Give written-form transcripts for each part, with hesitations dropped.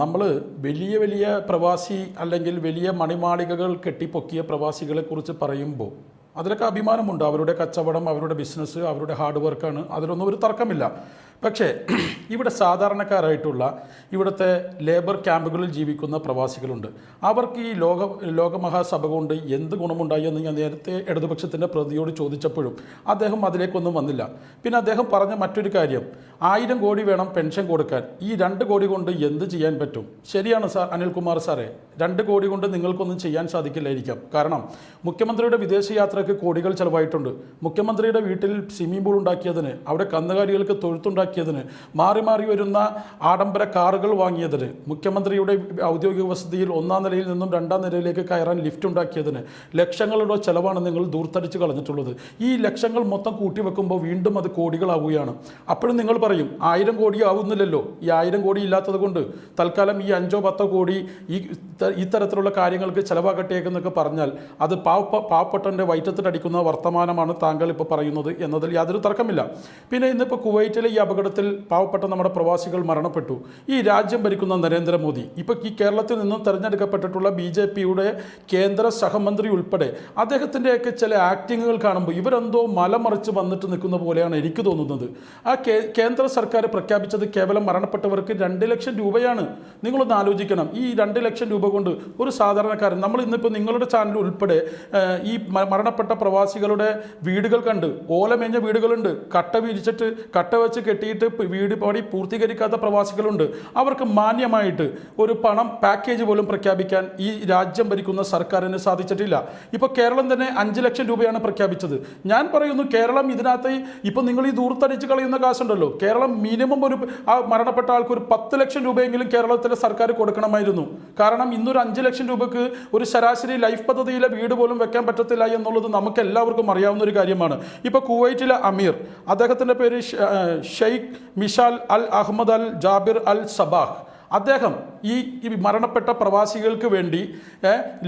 നമ്മൾ വലിയ വലിയ പ്രവാസി അല്ലെങ്കിൽ വലിയ മണിമാളികകൾ കെട്ടിപ്പൊക്കിയ പ്രവാസികളെക്കുറിച്ച് പറയുമ്പോൾ അതിലൊക്കെ അഭിമാനമുണ്ട്. അവരുടെ കച്ചവടം, അവരുടെ ബിസിനസ്, അവരുടെ ഹാർഡ് വർക്കാണ്, അതിലൊന്നും ഒരു തർക്കമില്ല. പക്ഷേ ഇവിടെ സാധാരണക്കാരായിട്ടുള്ള ഇവിടുത്തെ ലേബർ ക്യാമ്പുകളിൽ ജീവിക്കുന്ന പ്രവാസികളുണ്ട്. അവർക്ക് ഈ ലോകമഹാസഭ കൊണ്ട് എന്ത് ഗുണമുണ്ടായി എന്ന് ഞാൻ നേരത്തെ ഇടതുപക്ഷത്തിൻ്റെ പ്രതിയോട് ചോദിച്ചപ്പോഴും അദ്ദേഹം അതിലേക്കൊന്നും വന്നില്ല. പിന്നെ അദ്ദേഹം പറഞ്ഞ മറ്റൊരു കാര്യം, 1000 കോടി വേണം പെൻഷൻ കൊടുക്കാൻ, ഈ 2 കോടി കൊണ്ട് എന്ത് ചെയ്യാൻ പറ്റും? ശരിയാണ് സാർ, അനിൽകുമാർ സാറേ, 2 കോടി കൊണ്ട് നിങ്ങൾക്കൊന്നും ചെയ്യാൻ സാധിക്കില്ലായിരിക്കാം. കാരണം മുഖ്യമന്ത്രിയുടെ വിദേശയാത്രയ്ക്ക് കോടികൾ ചിലവായിട്ടുണ്ട്. മുഖ്യമന്ത്രിയുടെ വീട്ടിൽ സ്വിമ്മിംഗ് പൂൾ ഉണ്ടാക്കിയതിന്, അവിടെ കന്നുകാലികൾക്ക് തൊഴുത്തുണ്ടാക്കിയതിന്, മാറി മാറി വരുന്ന ആഡംബര കാറുകൾ വാങ്ങിയതിന്, മുഖ്യമന്ത്രിയുടെ ഔദ്യോഗിക വസതിയിൽ 1-ാം നിലയിൽ നിന്നും 2-ാം നിലയിലേക്ക് കയറാൻ ലിഫ്റ്റ് ഉണ്ടാക്കിയതിന് ലക്ഷങ്ങളുടെ ചിലവാണ് നിങ്ങൾ ദൂർത്തടിച്ച് കളഞ്ഞിട്ടുള്ളത്. ഈ ലക്ഷങ്ങൾ മൊത്തം കൂട്ടിവെക്കുമ്പോൾ വീണ്ടും അത് കോടികളാവുകയാണ്. അപ്പോഴും നിങ്ങൾ പറയും 1000 കോടി ആവുന്നില്ലല്ലോ, ഈ 1000 കോടി ഇല്ലാത്തത് കൊണ്ട് തൽക്കാലം ഈ 5-10 കോടി ഇത്തരത്തിലുള്ള കാര്യങ്ങൾക്ക് ചിലവാകട്ടെ എന്നൊക്കെ പറഞ്ഞാൽ അത് പാവപ്പെട്ടവൻ്റെ വയറ്റത്തിലടിക്കുന്ന വർത്തമാനമാണ് താങ്കൾ ഇപ്പോൾ പറയുന്നത് എന്നതിൽ യാതൊരു തർക്കമില്ല. പിന്നെ ഇന്നിപ്പോൾ കുവൈറ്റിലെ ഈ അപകടത്തിൽ പാവപ്പെട്ട നമ്മുടെ പ്രവാസികൾ മരണപ്പെട്ടു. ഈ രാജ്യം ഭരിക്കുന്ന നരേന്ദ്രമോദി, ഇപ്പോൾ ഈ കേരളത്തിൽ നിന്നും തെരഞ്ഞെടുക്കപ്പെട്ടിട്ടുള്ള BJPയുടെ കേന്ദ്ര സഹമന്ത്രി ഉൾപ്പെടെ അദ്ദേഹത്തിൻ്റെയൊക്കെ ചില ആക്ടിങ്ങുകൾ കാണുമ്പോൾ ഇവരെന്തോ മലമറിച്ച് വന്നിട്ട് നിൽക്കുന്ന പോലെയാണ് എനിക്ക് തോന്നുന്നത്. ആ കേന്ദ്ര സർക്കാർ പ്രഖ്യാപിച്ചത് കേവലം മരണപ്പെട്ടവർക്ക് 2 ലക്ഷം രൂപയാണ്. നിങ്ങളൊന്ന് ആലോചിക്കണം, ഈ 2 ലക്ഷം രൂപ കൊണ്ട് ഒരു സാധാരണക്കാരൻ, നമ്മൾ ഇന്നിപ്പോൾ നിങ്ങളുടെ ചാനൽ ഉൾപ്പെടെ ഈ മരണപ്പെട്ട പ്രവാസികളുടെ വീടുകൾ കണ്ട്, ഓലമേഞ്ഞ വീടുകളുണ്ട്, കട്ട വിരിച്ചിട്ട് കട്ട വെച്ച് കെട്ടിയിട്ട് വീട് പണി പൂർത്തീകരിക്കാത്ത പ്രവാസികളുണ്ട്. അവർക്ക് മാന്യമായിട്ട് ഒരു പണം പാക്കേജ് പോലും പ്രഖ്യാപിക്കാൻ ഈ രാജ്യം ഭരിക്കുന്ന സർക്കാരിന് സാധിച്ചിട്ടില്ല. ഇപ്പോൾ കേരളം തന്നെ 5 ലക്ഷം രൂപയാണ് പ്രഖ്യാപിച്ചത്. ഞാൻ പറയുന്നു, കേരളം ഇതിനകത്ത് ഇപ്പോൾ നിങ്ങൾ ഈ ദൂർത്തടിച്ച് കളയുന്ന കാശുണ്ടല്ലോ, കേരളം മിനിമം ഒരു ആ മരണപ്പെട്ട ആൾക്ക് ഒരു 10 ലക്ഷം രൂപയെങ്കിലും കേരളത്തിലെ സർക്കാർ കൊടുക്കണമായിരുന്നു. കാരണം ഇന്നൊരു 5 ലക്ഷം രൂപക്ക് ഒരു ശരാശരി ലൈഫ് പദ്ധതിയിലെ വീട് പോലും വെക്കാൻ പറ്റത്തില്ല എന്നുള്ളത് നമുക്ക് എല്ലാവർക്കും അറിയാവുന്ന ഒരു കാര്യമാണ്. ഇപ്പോൾ കുവൈറ്റിലെ അമീർ, അദ്ദേഹത്തിൻ്റെ പേര് ഷെയ്ഖ് മിഷാൽ അൽ അഹമ്മദ് അൽ ജാബിർ അൽ സബാഹ്, അദ്ദേഹം ഈ മരണപ്പെട്ട പ്രവാസികൾക്ക് വേണ്ടി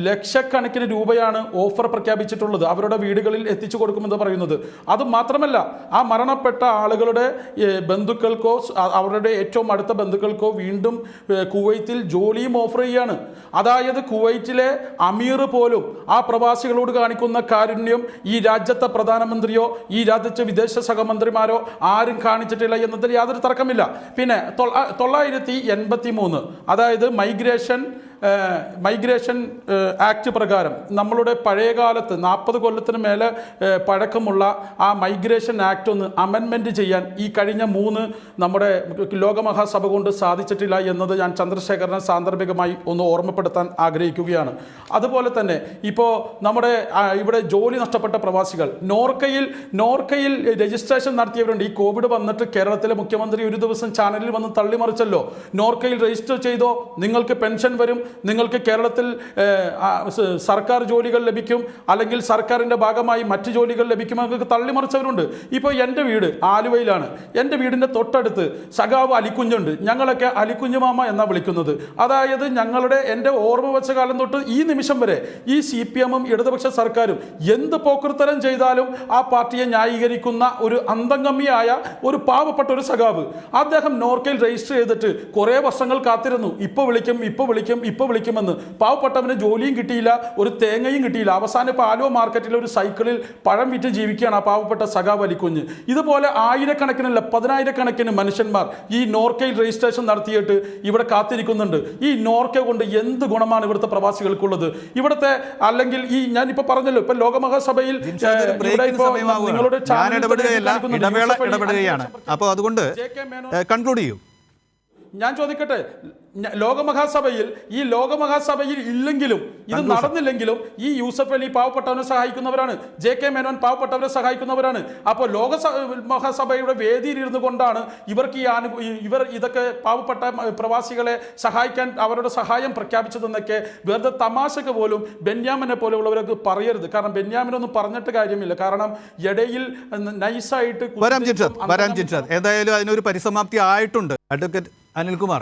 ലക്ഷക്കണക്കിന് രൂപയാണ് ഓഫർ പ്രഖ്യാപിച്ചിട്ടുള്ളത്, അവരുടെ വീടുകളിൽ എത്തിച്ചു കൊടുക്കുമെന്ന് പറയുന്നത്. അതുമാത്രമല്ല, ആ മരണപ്പെട്ട ആളുകളുടെ ബന്ധുക്കൾക്കോ അവരുടെ ഏറ്റവും അടുത്ത ബന്ധുക്കൾക്കോ വീണ്ടും കുവൈത്തിൽ ജോലിയും ഓഫർ ചെയ്യുകയാണ്. അതായത് കുവൈറ്റിലെ അമീർ പോലും ആ പ്രവാസികളോട് കാണിക്കുന്ന കാരുണ്യം ഈ രാജ്യത്തെ പ്രധാനമന്ത്രിയോ ഈ രാജ്യത്തെ വിദേശ സഹമന്ത്രിമാരോ ആരും കാണിച്ചിട്ടില്ല എന്നതിൽ യാതൊരു തർക്കമില്ല. പിന്നെ 983, അതായത് മൈഗ്രേഷൻ ആക്ട് പ്രകാരം നമ്മളുടെ പഴയകാലത്ത് 40 കൊല്ലത്തിന് മേലെ പഴക്കമുള്ള ആ മൈഗ്രേഷൻ ആക്ട് ഒന്ന് അമെൻമെൻറ്റ് ചെയ്യാൻ ഈ കഴിഞ്ഞ 3 നമ്മുടെ ലോകമഹാസഭ കൊണ്ട് സാധിച്ചിട്ടില്ല എന്നത് ഞാൻ ചന്ദ്രശേഖരനെ സാന്ദർഭികമായി ഒന്ന് ഓർമ്മപ്പെടുത്താൻ ആഗ്രഹിക്കുകയാണ്. അതുപോലെ തന്നെ ഇപ്പോൾ നമ്മുടെ ഇവിടെ ജോലി നഷ്ടപ്പെട്ട പ്രവാസികൾ നോർക്കയിൽ രജിസ്ട്രേഷൻ നടത്തിയവരുണ്ട്. ഈ കോവിഡ് വന്നിട്ട് കേരളത്തിലെ മുഖ്യമന്ത്രി ഒരു ദിവസം ചാനലിൽ വന്ന് തള്ളിമറിച്ചല്ലോ, നോർക്കയിൽ രജിസ്റ്റർ ചെയ്തോ, നിങ്ങൾക്ക് പെൻഷൻ വരും, നിങ്ങൾക്ക് കേരളത്തിൽ സർക്കാർ ജോലികൾ ലഭിക്കും, അല്ലെങ്കിൽ സർക്കാരിൻ്റെ ഭാഗമായി മറ്റ് ജോലികൾ ലഭിക്കുമെന്നൊക്കെ തള്ളിമറിച്ചവരുണ്ട്. ഇപ്പോൾ എൻ്റെ വീട് ആലുവയിലാണ്. എൻ്റെ വീടിൻ്റെ തൊട്ടടുത്ത് സഖാവ് അലിക്കുഞ്ഞുണ്ട്. ഞങ്ങളൊക്കെ അലിക്കുഞ്ഞു മാമ എന്നാണ് വിളിക്കുന്നത്. അതായത് എൻ്റെ ഓർമ്മ വെച്ച കാലം തൊട്ട് ഈ നിമിഷം വരെ ഈ CPM-ഉം ഇടതുപക്ഷ സർക്കാരും എന്ത് പോക്കൃത്തരം ചെയ്താലും ആ പാർട്ടിയെ ന്യായീകരിക്കുന്ന ഒരു അന്തംഗമ്മിയായ ഒരു പാവപ്പെട്ട ഒരു സഖാവ്, അദ്ദേഹം നോർക്കയിൽ രജിസ്റ്റർ ചെയ്തിട്ട് കുറേ വർഷങ്ങൾ കാത്തിരുന്നു. ഇപ്പോൾ വിളിക്കുമെന്ന്. പാവപ്പെട്ടവന് ജോലിയും കിട്ടിയില്ല, ഒരു തേങ്ങയും കിട്ടിയില്ല. അവസാനം ഇപ്പോൾ ആലുവ മാർക്കറ്റിൽ ഒരു സൈക്കിളിൽ പഴം വിറ്റ് ജീവിക്കുകയാണ് ആ പാവപ്പെട്ട സഖാവ് അലിക്കുഞ്ഞ്. ഇതുപോലെ ആയിരക്കണക്കിനല്ല 10,000-കണക്കിന് മനുഷ്യന്മാർ ഈ നോർക്കയിൽ രജിസ്ട്രേഷൻ നടത്തിയിട്ട് ഇവിടെ കാത്തിരിക്കുന്നുണ്ട്. ഈ നോർക്ക കൊണ്ട് എന്ത് ഗുണമാണ് ഇവിടുത്തെ പ്രവാസികൾക്കുള്ളത്? ഇവിടുത്തെ അല്ലെങ്കിൽ ഈ ഞാനിപ്പോൾ പറഞ്ഞല്ലോ, ഇപ്പൊ ലോകമഹാസഭയിൽ നിങ്ങളുടെ ഇടപെടുകയാണ്. അപ്പോൾ അതുകൊണ്ട് കൺക്ലൂഡ് ചെയ്യൂ. ഞാൻ ചോദിക്കട്ടെ, ഈ ലോകമഹാസഭയിൽ ഇല്ലെങ്കിലും ഇത് നടന്നില്ലെങ്കിലും ഈ യൂസഫ് അലി പാവപ്പെട്ടവനെ സഹായിക്കുന്നവരാണ്, JK മേനോൻ പാവപ്പെട്ടവരെ സഹായിക്കുന്നവരാണ്. അപ്പോൾ മഹാസഭയുടെ വേദിയിൽ ഇരുന്നു കൊണ്ടാണ് ഇവർക്ക് ഇവർ ഇതൊക്കെ പാവപ്പെട്ട പ്രവാസികളെ സഹായിക്കാൻ അവരുടെ സഹായം പ്രഖ്യാപിച്ചതെന്നൊക്കെ വെറുതെ തമാശക്ക് പോലും ബെന്യാമിനെ പോലെയുള്ളവരൊക്കെ പറയരുത്. കാരണം ബെന്യാമിനൊന്നും പറഞ്ഞിട്ട് കാര്യമില്ല. കാരണം ഇടയിൽ നൈസായിട്ട് എന്തായാലും അതിനൊരു പരിസമാപ്തി ആയിട്ടുണ്ട്. അഡ്വക്കേറ്റ് അനിൽകുമാർ,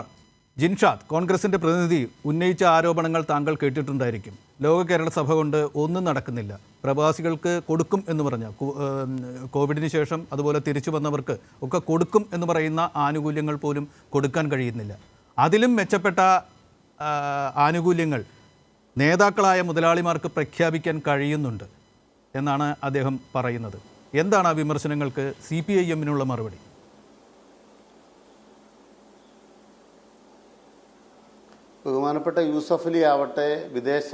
ജിൻഷാദ്, കോൺഗ്രസിൻ്റെ പ്രതിനിധി, ഉന്നയിച്ച ആരോപണങ്ങൾ താങ്കൾ കേട്ടിട്ടുണ്ടായിരിക്കും. ലോക കേരള സഭ കൊണ്ട് ഒന്നും നടക്കുന്നില്ല, പ്രവാസികൾക്ക് കൊടുക്കും എന്ന് പറഞ്ഞ കോവിഡിന് ശേഷം അതുപോലെ തിരിച്ചു വന്നവർക്ക് ഒക്കെ കൊടുക്കും എന്ന് പറയുന്ന ആനുകൂല്യങ്ങൾ പോലും കൊടുക്കാൻ കഴിയുന്നില്ല. അതിലും മെച്ചപ്പെട്ട ആനുകൂല്യങ്ങൾ നേതാക്കളായ മുതലാളിമാർക്ക് പ്രഖ്യാപിക്കാൻ കഴിയുന്നുണ്ട് എന്നാണ് അദ്ദേഹം പറയുന്നത്. എന്താണ് ആ വിമർശനങ്ങൾക്ക് CPIM-നുള്ള മറുപടി? ബഹുമാനപ്പെട്ട യൂസഫ് അലി ആവട്ടെ, വിദേശ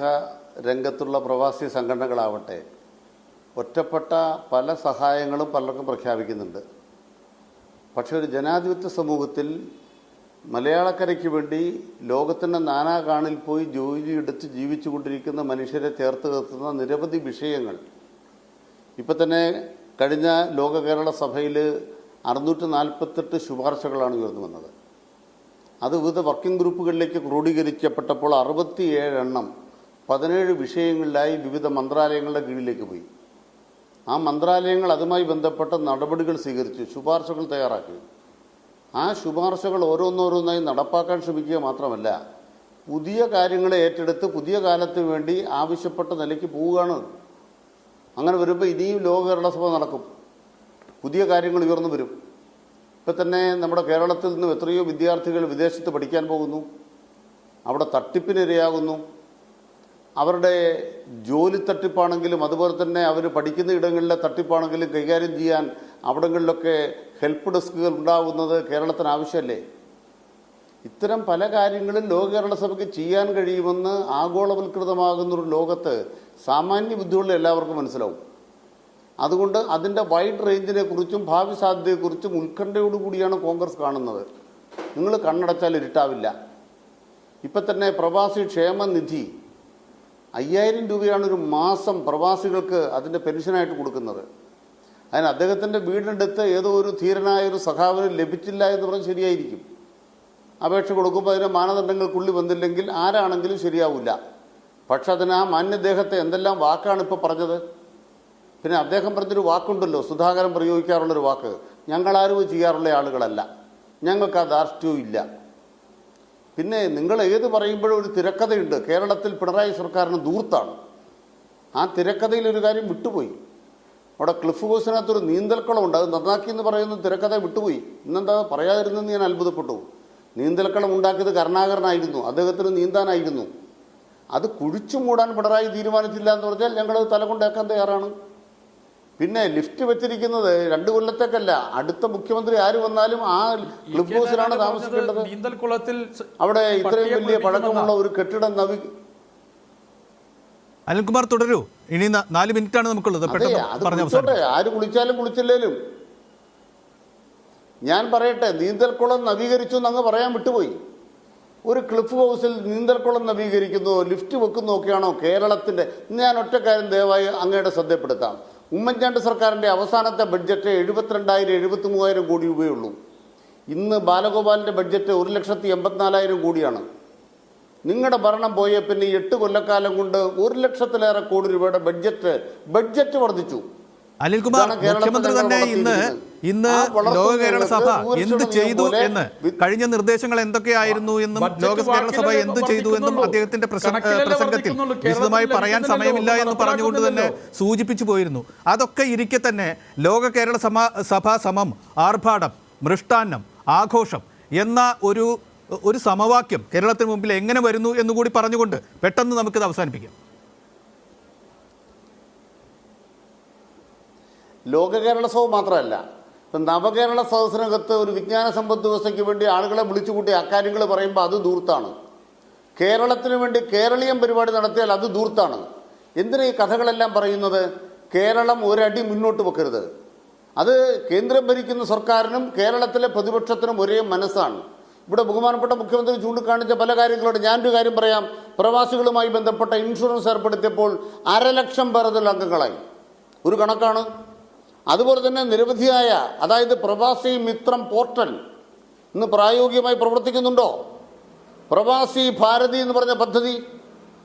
രംഗത്തുള്ള പ്രവാസി സംഘടനകളാവട്ടെ, ഒറ്റപ്പെട്ട പല സഹായങ്ങളും പലർക്കും പ്രഖ്യാപിക്കുന്നുണ്ട്. പക്ഷേ ഒരു ജനാധിപത്യ സമൂഹത്തിൽ മലയാളക്കരയ്ക്ക് വേണ്ടി ലോകത്തിൻ്റെ നാനാകാണിൽ പോയി ജോലിയെടുത്ത് ജീവിച്ചു കൊണ്ടിരിക്കുന്ന മനുഷ്യരെ ചേർത്ത് നിർത്തുന്ന നിരവധി വിഷയങ്ങൾ ഇപ്പം തന്നെ കഴിഞ്ഞ ലോക കേരള സഭയിൽ 648 ശുപാർശകളാണ് ഉയർന്നു വന്നത്. അത് വിവിധ വർക്കിംഗ് ഗ്രൂപ്പുകളിലേക്ക് ക്രോഡീകരിക്കപ്പെട്ടപ്പോൾ 67 എണ്ണം 17 വിഷയങ്ങളിലായി വിവിധ മന്ത്രാലയങ്ങളുടെ കീഴിലേക്ക് പോയി. ആ മന്ത്രാലയങ്ങൾ അതുമായി ബന്ധപ്പെട്ട നടപടികൾ സ്വീകരിച്ചു, ശുപാർശകൾ തയ്യാറാക്കി. ആ ശുപാർശകൾ ഓരോന്നോരോന്നായി നടപ്പാക്കാൻ ശ്രമിക്കുക മാത്രമല്ല, പുതിയ കാര്യങ്ങളെ ഏറ്റെടുത്ത് പുതിയ കാലത്തിന് വേണ്ടി ആവശ്യപ്പെട്ട നിലയ്ക്ക് പോവുകയാണ്. അങ്ങനെ വരുമ്പോൾ ഇനിയും ലോക കേരള സഭ നടക്കും, പുതിയ കാര്യങ്ങൾ ഉയർന്നു വരും. ഇപ്പം തന്നെ നമ്മുടെ കേരളത്തിൽ നിന്നും എത്രയോ വിദ്യാർത്ഥികൾ വിദേശത്ത് പഠിക്കാൻ പോകുന്നു, അവിടെ തട്ടിപ്പിനിരയാകുന്നു. അവരുടെ ജോലി തട്ടിപ്പാണെങ്കിലും അതുപോലെ തന്നെ അവർ പഠിക്കുന്ന ഇടങ്ങളിലെ തട്ടിപ്പാണെങ്കിലും കൈകാര്യം ചെയ്യാൻ അവിടങ്ങളിലൊക്കെ ഹെൽപ്പ് ഡെസ്കുകൾ ഉണ്ടാകുന്നത് കേരളത്തിന് ആവശ്യമല്ലേ? ഇത്തരം പല കാര്യങ്ങളും ലോക കേരള സഭയ്ക്ക് ചെയ്യാൻ കഴിയുമെന്ന് ആഗോളവൽകൃതമാകുന്നൊരു ലോകത്ത് സാമാന്യ ബുദ്ധിയുള്ള എല്ലാവർക്കും മനസ്സിലാവും. അതുകൊണ്ട് അതിൻ്റെ വൈഡ് റേഞ്ചിനെ കുറിച്ചും ഭാവി സാധ്യതയെക്കുറിച്ചും ഉത്കണ്ഠയോടുകൂടിയാണ് കോൺഗ്രസ് കാണുന്നത്. നിങ്ങൾ കണ്ണടച്ചാൽ ഇരുട്ടാവില്ല. ഇപ്പം തന്നെ പ്രവാസി ക്ഷേമനിധി 5000 രൂപയാണ് ഒരു മാസം പ്രവാസികൾക്ക് അതിൻ്റെ പെൻഷനായിട്ട് കൊടുക്കുന്നത്. അതിന് അദ്ദേഹത്തിൻ്റെ വീടിനടുത്ത് ഏതോ ഒരു ധീരനായ ഒരു സഖാവിന് ലഭിച്ചില്ല എന്ന് പറഞ്ഞാൽ ശരിയായിരിക്കും. അപേക്ഷ കൊടുക്കുമ്പോൾ അതിൻ്റെ മാനദണ്ഡങ്ങൾക്കുള്ളിൽ വന്നില്ലെങ്കിൽ ആരാണെങ്കിലും ശരിയാവില്ല. പക്ഷെ അതിന് ആ മാന്യദേഹത്തെ എന്തെല്ലാം വാക്കാണ് ഇപ്പോൾ പറഞ്ഞത്. പിന്നെ അദ്ദേഹം പറഞ്ഞൊരു വാക്കുണ്ടല്ലോ, സുധാകരൻ പ്രയോഗിക്കാറുള്ളൊരു വാക്ക്, ഞങ്ങളാരും ചെയ്യാറുള്ള ആളുകളല്ല, ഞങ്ങൾക്ക് ആ ധാർഷ്ട്യവും ഇല്ല. പിന്നെ നിങ്ങൾ ഏത് പറയുമ്പോഴും ഒരു തിരക്കഥയുണ്ട്. കേരളത്തിൽ പിണറായി സർക്കാരിന് ദൂർത്താണ്. ആ തിരക്കഥയിലൊരു കാര്യം വിട്ടുപോയി. അവിടെ ക്ലിഫ് ഹൗസിനകത്തൊരു നീന്തൽക്കുളമുണ്ട്, അത് നന്നാക്കി എന്ന് പറയുന്ന തിരക്കഥ വിട്ടുപോയി. ഇന്നെന്താ പറയാതിരുന്നെന്ന് ഞാൻ അത്ഭുതപ്പെട്ടു. നീന്തൽക്കുളം ഉണ്ടാക്കിയത് കരുണാകരനായിരുന്നു, അദ്ദേഹത്തിന് നീന്താനായിരുന്നു. അത് കുഴിച്ചു മൂടാൻ പിണറായി തീരുമാനിച്ചില്ല എന്ന് പറഞ്ഞാൽ ഞങ്ങളത് തലകൊണ്ടേക്കാൻ തയ്യാറാണ്. പിന്നെ ലിഫ്റ്റ് വെച്ചിരിക്കുന്നത് 2 കൊല്ലത്തേക്കല്ല, അടുത്ത മുഖ്യമന്ത്രി ആര് വന്നാലും ആ ക്ലിഫ് ഹൗസിലാണ് താമസിക്കേണ്ടത്. അവിടെ ഇത്രയും വലിയ പഴക്കമുള്ള ഒരു കെട്ടിടം അനിൽകുമാർ തുടരൂ, ഇനി 4 മിനിറ്റാണ് നമുക്കുള്ളത്. ആര് കുളിച്ചാലും കുളിച്ചില്ലേലും ഞാൻ പറയട്ടെ, നീന്തൽക്കുളം നവീകരിച്ചു എന്നങ്ങ് പറയാൻ വിട്ടുപോയി. ഒരു ക്ലിഫ് ഹൗസിൽ നീന്തൽക്കുളം നവീകരിക്കുന്നോ ലിഫ്റ്റ് വെക്കുന്നോ ഒക്കെയാണോ കേരളത്തിൻ്റെ? ഞാൻ ഒറ്റക്കാര്യം ദയവായി അങ്ങയുടെ ശ്രദ്ധപ്പെടുത്താം. ഉമ്മൻചാണ്ടി സർക്കാരിൻ്റെ അവസാനത്തെ ബഡ്ജറ്റ് 72,000-73,000 കോടി രൂപയുള്ളൂ. ഇന്ന് ബാലഗോപാലിൻ്റെ ബഡ്ജറ്റ് 1,84,000 കോടിയാണ്. നിങ്ങളുടെ ഭരണം പോയ പിന്നെ 8 കൊല്ലക്കാലം കൊണ്ട് 1,00,000-ലേറെ കോടി രൂപയുടെ ബഡ്ജറ്റ് വർദ്ധിച്ചു. അനിൽകുമാർ, മുഖ്യമന്ത്രി തന്നെ ഇന്ന് ലോക കേരള സഭ എന്ത് ചെയ്തു എന്ന്, കഴിഞ്ഞ നിർദ്ദേശങ്ങൾ എന്തൊക്കെയായിരുന്നു എന്നും ലോക കേരള സഭ എന്ത് ചെയ്തു എന്നും അദ്ദേഹത്തിന്റെ പ്രസംഗത്തിൽ വിശദമായി പറയാൻ സമയമില്ല എന്ന് പറഞ്ഞുകൊണ്ട് തന്നെ സൂചിപ്പിച്ചു പോയിരുന്നു. അതൊക്കെ ഇരിക്കെ തന്നെ ലോക കേരള സഭ സമം ആർഭാടം, മൃഷ്ടാന്നം, ആഘോഷം എന്ന ഒരു സമവാക്യം കേരളത്തിന് മുമ്പിൽ എങ്ങനെ വരുന്നു എന്നുകൂടി പറഞ്ഞുകൊണ്ട് പെട്ടെന്ന് നമുക്കിത് അവസാനിപ്പിക്കാം. ലോക കേരള സഭ മാത്രമല്ല, ഇപ്പം നവകേരള സദസ്സിനകത്ത് ഒരു വിജ്ഞാന സമ്പദ് വ്യവസ്ഥയ്ക്ക് വേണ്ടി ആളുകളെ വിളിച്ചുകൂട്ടി അക്കാര്യങ്ങൾ പറയുമ്പോൾ അത് ദൂർത്താണ്. കേരളത്തിന് വേണ്ടി കേരളീയം പരിപാടി നടത്തിയാൽ അത് ദൂർത്താണ്. എന്തിനാ ഈ കഥകളെല്ലാം പറയുന്നത്? കേരളം ഒരടി മുന്നോട്ട് വെക്കരുത്. അത് കേന്ദ്രം ഭരിക്കുന്ന സർക്കാരിനും കേരളത്തിലെ പ്രതിപക്ഷത്തിനും ഒരേ മനസ്സാണ്. ഇവിടെ ബഹുമാനപ്പെട്ട മുഖ്യമന്ത്രി ചൂണ്ടിക്കാണിച്ച പല കാര്യങ്ങളുണ്ട്. ഞാനൊരു കാര്യം പറയാം. പ്രവാസികളുമായി ബന്ധപ്പെട്ട ഇൻഷുറൻസ് ഏർപ്പെടുത്തിയപ്പോൾ 1,00,000 പേർ അതിൽ അംഗങ്ങളായി. ഒരു കണക്കാണ്. അതുപോലെ തന്നെ നിരവധിയായ, അതായത് പ്രവാസി മിത്രം പോർട്ടൽ ഇന്ന് പ്രായോഗികമായി പ്രവർത്തിക്കുന്നുണ്ടോ? പ്രവാസി ഭാരതി എന്ന് പറഞ്ഞ പദ്ധതി,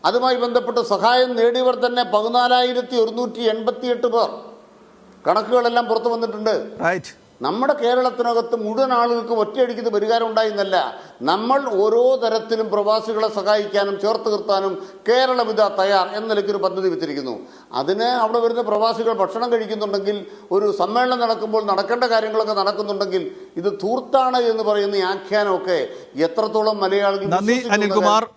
അതുമായി ബന്ധപ്പെട്ട് സഹായം നേടിയവർ തന്നെ 14,188 പേർ. കണക്കുകളെല്ലാം പുറത്തു വന്നിട്ടുണ്ട്. നമ്മുടെ കേരളത്തിനകത്ത് മുഴുവൻ ആളുകൾക്കും ഒറ്റയടിക്കുന്ന പരിഹാരം ഉണ്ടായിരുന്നല്ല. നമ്മൾ ഓരോ തരത്തിലും പ്രവാസികളെ സഹായിക്കാനും ചേർത്ത് നിർത്താനും കേരളം ഇതാ തയ്യാർ എന്ന നിലയ്ക്കൊരു പദ്ധതി വെച്ചിരിക്കുന്നു. അതിന് അവിടെ വരുന്ന പ്രവാസികൾ ഭക്ഷണം കഴിക്കുന്നുണ്ടെങ്കിൽ, ഒരു സമ്മേളനം നടക്കുമ്പോൾ നടക്കേണ്ട കാര്യങ്ങളൊക്കെ നടക്കുന്നുണ്ടെങ്കിൽ, ഇത് ധൂർത്താണ് എന്ന് പറയുന്ന ഈ ആഖ്യാനമൊക്കെ എത്രത്തോളം മലയാളികൾ നന്ദി അനിൽകുമാർ.